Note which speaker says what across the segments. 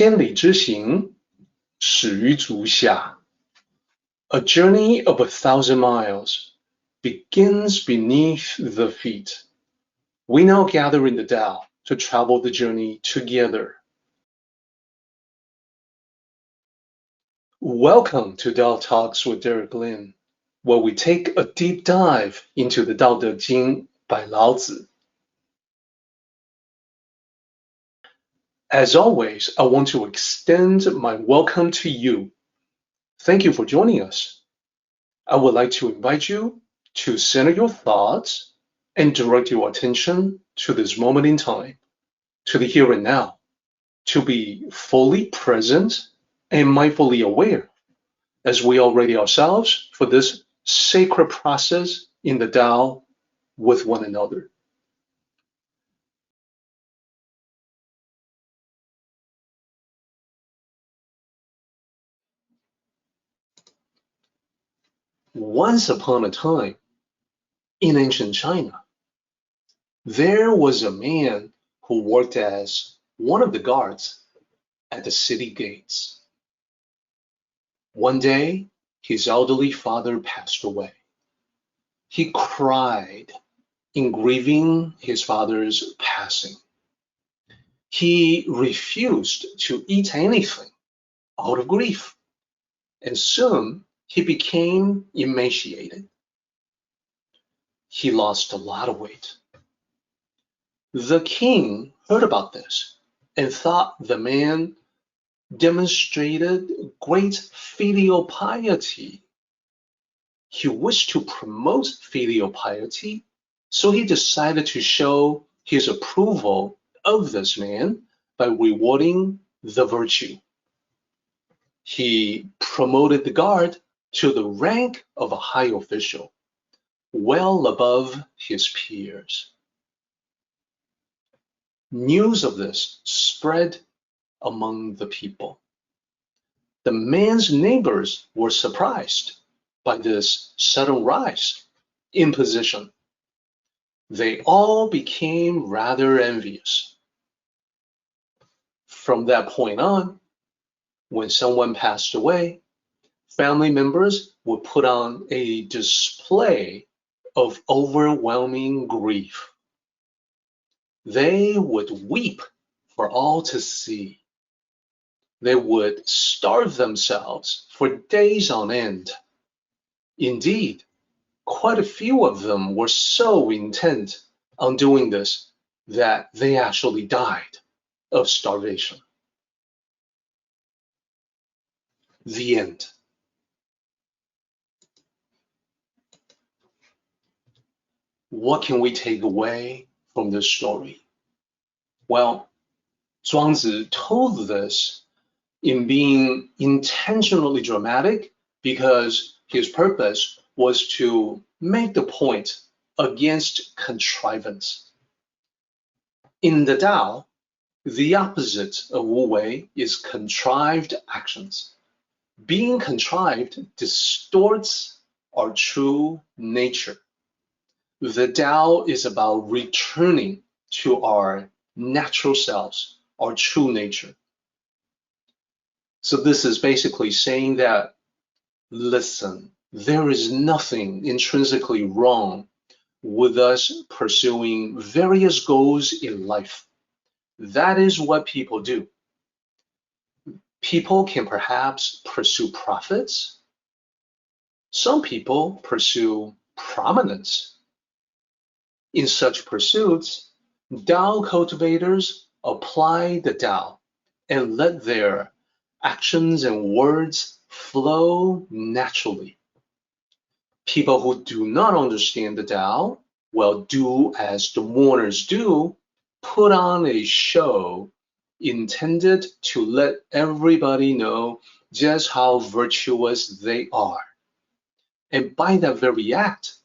Speaker 1: 千里之行，始于足下。A journey of 1,000 miles begins beneath the feet. We now gather in the Tao to travel the journey together. Welcome to Tao Talks with Derek Lin, where we take a deep dive into the Tao Te Ching by Lao Tzu. As always, I want to extend my welcome to you. Thank you for joining us. I would like to invite you to center your thoughts and direct your attention to this moment in time, to the here and now, to be fully present and mindfully aware as we are ready ourselves for this sacred process in the Tao with one another. Once upon a time, in ancient China, there was a man who worked as one of the guards at the city gates. One day, his elderly father passed away. He cried in grieving his father's passing. He refused to eat anything out of grief, and soon he became emaciated. He lost a lot of weight. The king heard about this and thought the man demonstrated great filial piety. He wished to promote filial piety, so he decided to show his approval of this man by rewarding the virtue. He promoted the guard to the rank of a high official, well above his peers. News of this spread among the people. The man's neighbors were surprised by this sudden rise in position. They all became rather envious. From that point on, when someone passed away, family members would put on a display of overwhelming grief. They would weep for all to see. They would starve themselves for days on end. Indeed, quite a few of them were so intent on doing this that they actually died of starvation. The end. What can we take away from this story? Well, Chuang Tzu told this in being intentionally dramatic because his purpose was to make the point against contrivance. In the Tao, the opposite of Wu Wei is contrived actions. Being contrived distorts our true nature. The Tao is about returning to our natural selves, our true nature. So this is basically saying that, listen, there is nothing intrinsically wrong with us pursuing various goals in life. That is what people do. People can perhaps pursue profits. Some people pursue prominence. In such pursuits, Tao cultivators apply the Tao and let their actions and words flow naturally. People who do not understand the Tao, well, do as the mourners do, put on a show intended to let everybody know just how virtuous they are. And by that very act,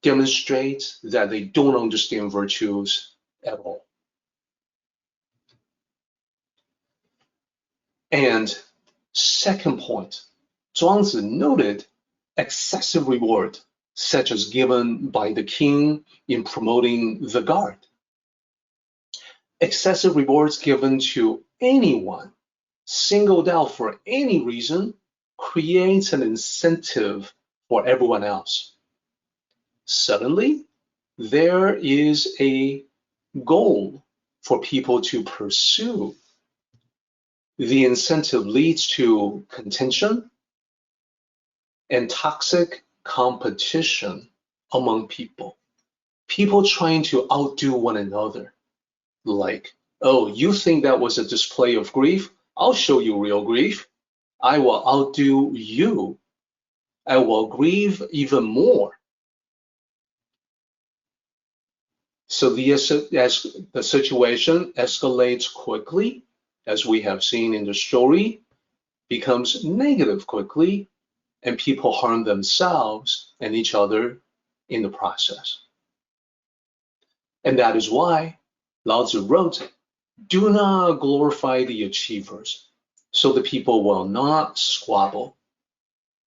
Speaker 1: demonstrate that they don't understand virtues at all. And second point, Chuang Tzu noted excessive reward, such as given by the king in promoting the guard. Excessive rewards given to anyone singled out for any reason, creates an incentive for everyone else. Suddenly, there is a goal for people to pursue. The incentive leads to contention and toxic competition among people. People trying to outdo one another. Like, oh, you think that was a display of grief? I'll show you real grief. I will outdo you. I will grieve even more. So as the situation escalates quickly, as we have seen in the story, becomes negative quickly, and people harm themselves and each other in the process. And that is why Lao Tzu wrote, do not glorify the achievers, so the people will not squabble.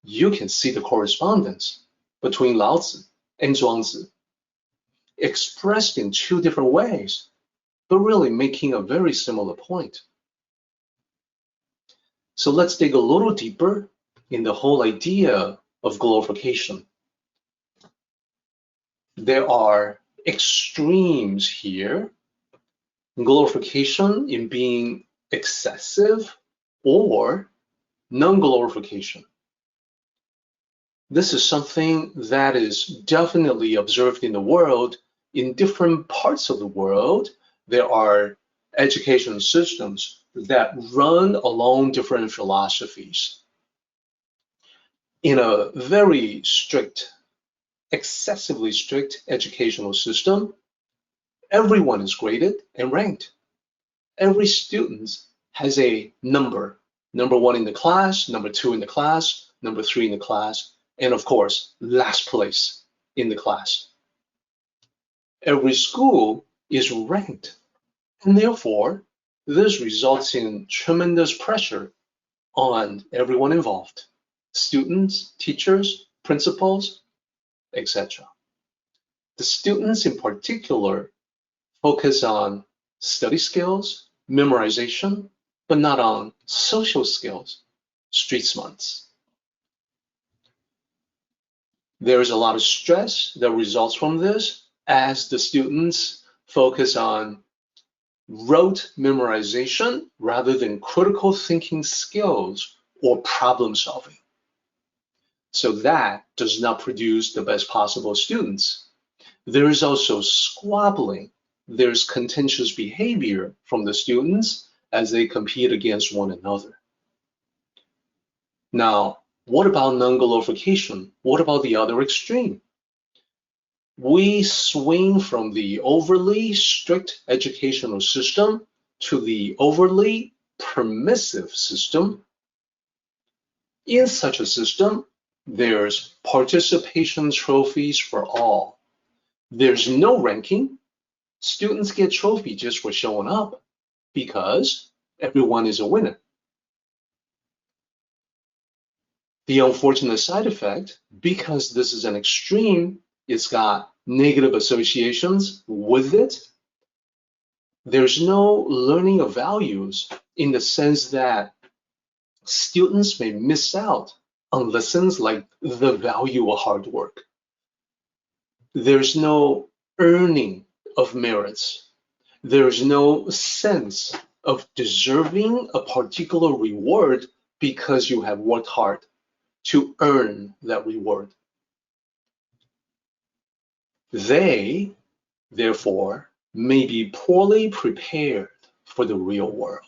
Speaker 1: You can see the correspondence between Lao Tzu and Chuang Tzu, expressed in two different ways, but really making a very similar point. So let's dig a little deeper in the whole idea of glorification. There are extremes here. Glorification in being excessive or non-glorification. This is something that is definitely observed in the world. In different parts of the world, there are education systems that run along different philosophies. In a very strict, excessively strict educational system, everyone is graded and ranked. Every student has a number 1 in the class, number 2 in the class, number 3 in the class, and of course, last place in the class. Every school is ranked, and therefore, this results in tremendous pressure on everyone involved, students, teachers, principals, etc. The students in particular focus on study skills, memorization, but not on social skills, street smarts. There is a lot of stress that results from this as the students focus on rote memorization rather than critical thinking skills or problem solving. So that does not produce the best possible students. There is also squabbling. There's contentious behavior from the students as they compete against one another. Now, what about non-glorification? What about the other extreme? We swing from the overly strict educational system to the overly permissive system. In such a system, there's participation trophies for all. There's no ranking. Students get trophies just for showing up because everyone is a winner. The unfortunate side effect, because this is an extreme, it's got negative associations with it. There's no learning of values in the sense that students may miss out on lessons like the value of hard work. There's no earning of merits. There's no sense of deserving a particular reward because you have worked hard to earn that reward. They, therefore, may be poorly prepared for the real world.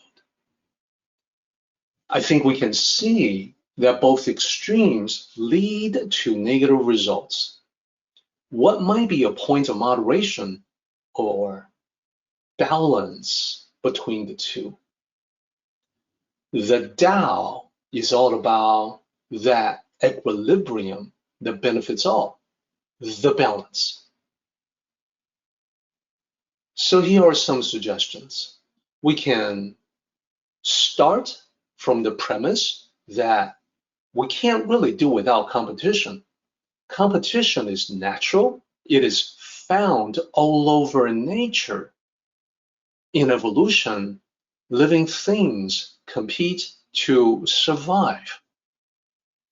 Speaker 1: I think we can see that both extremes lead to negative results. What might be a point of moderation or balance between the two? The Tao is all about that equilibrium that benefits all, the balance. So here are some suggestions. We can start from the premise that we can't really do without competition. Competition is natural. It is found all over nature. In evolution, living things compete to survive,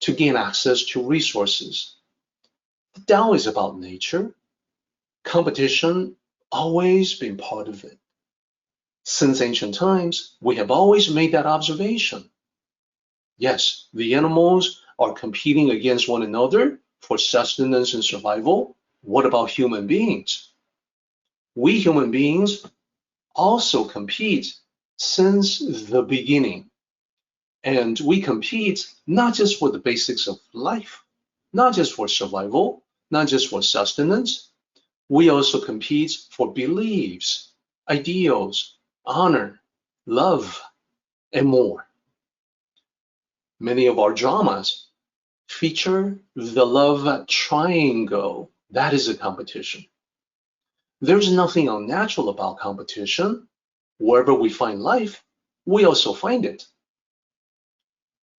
Speaker 1: to gain access to resources. The Tao is about nature. Competition always been part of it. Since ancient times, we have always made that observation. Yes, the animals are competing against one another for sustenance and survival. What about human beings? We human beings also compete since the beginning. And we compete not just for the basics of life, not just for survival, not just for sustenance. We also compete for beliefs, ideals, honor, love, and more. Many of our dramas feature the love triangle. That is a competition. There's nothing unnatural about competition. Wherever we find life, we also find it.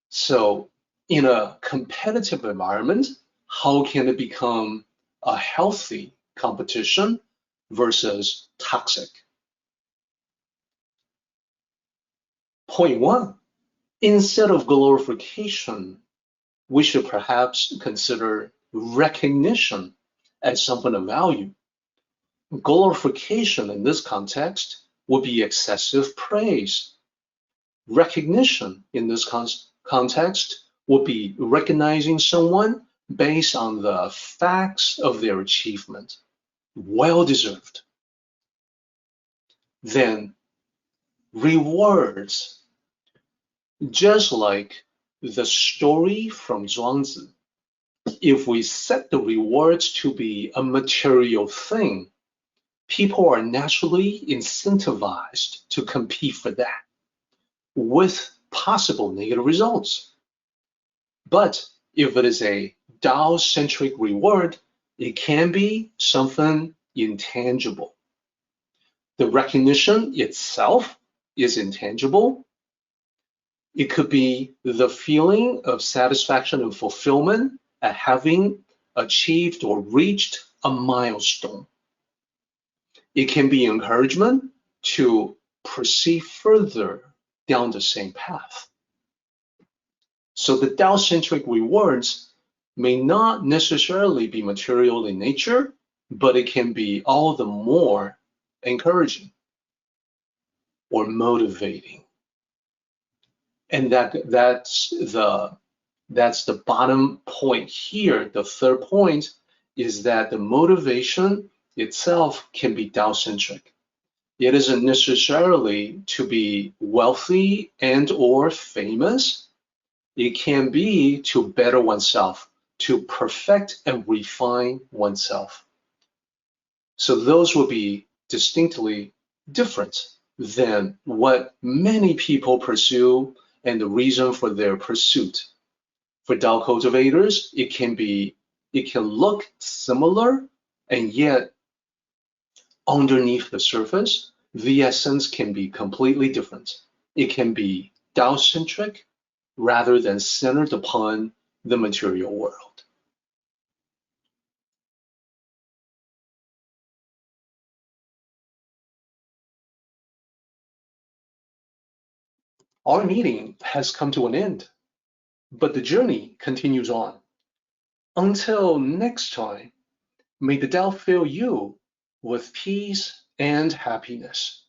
Speaker 1: So, in a competitive environment, how can it become a healthy competition versus toxic? Point one, instead of glorification, we should perhaps consider recognition as something of value. Glorification in this context would be excessive praise. Recognition in this context would be recognizing someone based on the facts of their achievement. Well deserved. Then rewards, just like the story from Chuang Tzu. If we set the rewards to be a material thing, people are naturally incentivized to compete for that, with possible negative results. But if it is a Tao-centric reward, it can be something intangible. The recognition itself is intangible. It could be the feeling of satisfaction and fulfillment at having achieved or reached a milestone. It can be encouragement to proceed further down the same path. So the Tao-centric rewards may not necessarily be material in nature, but it can be all the more encouraging or motivating. And that's the bottom point here. The third point is that the motivation itself can be Tao-centric. It isn't necessarily to be wealthy and or famous. It can be to better oneself, to perfect and refine oneself. So those will be distinctly different than what many people pursue and the reason for their pursuit. For Tao cultivators, it can look similar, and yet underneath the surface, the essence can be completely different. It can be Tao-centric rather than centered upon the material world. Our meeting has come to an end, but the journey continues on. Until next time, may the Tao fill you with peace and happiness.